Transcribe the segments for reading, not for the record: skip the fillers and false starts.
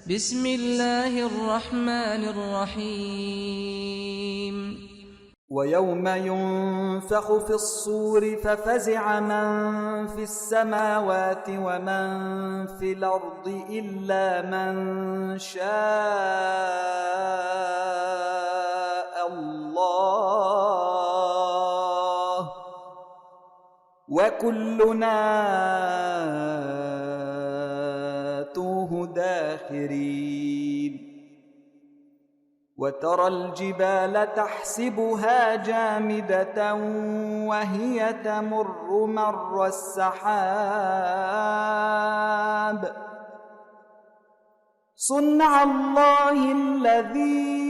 بسم الله الرحمن الرحيم. ويوم ينفخ في الصور ففزع من في السماوات ومن في الأرض إلا من شاء الله وكلنا آتوه داخرين. وترى الجبال تحسبها جامدة وهي تمر مر السحاب صنع الله الذي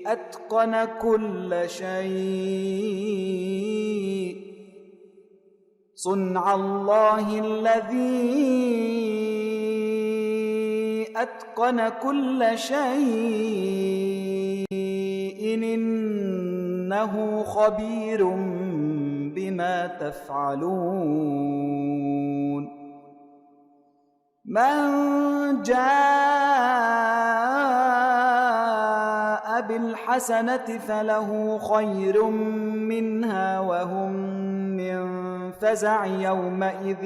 أتقن كل شيء صنع الله الذي أتقن كل شيء إنه خبير بما تفعلون. من جاء بالحسنة فله خير منها وهم من فزع يومئذ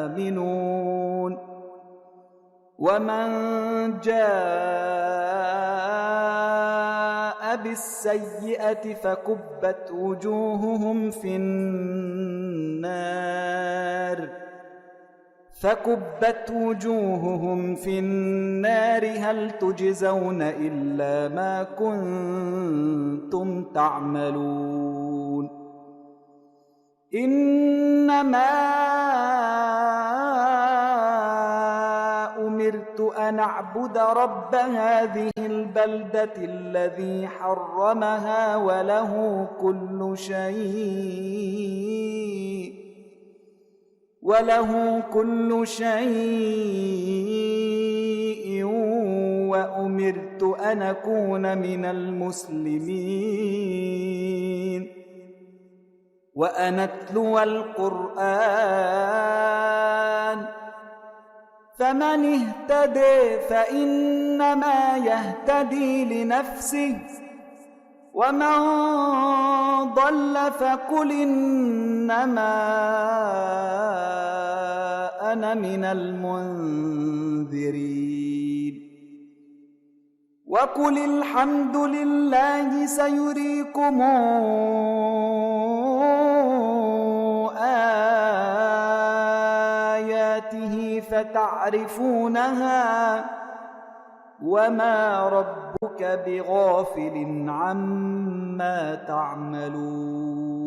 آمنون. ومن جاء بالسيئة فكبت وجوههم في النار هل تجزون إلا ما كنتم تعملون. إنما أمرت أن أعبد رب هذه البلدة الذي حرمها وله كل شيء وأمرت أن أكون من المسلمين وأن أتلو القرآن فمن اهتدي فإنما يهتدي لنفسه ومن ضل فقل إنما أنا من المنذرين. وقل الحمد لله سيريكم آياته فتعرفونها وما ربك بغافل عما تعملون.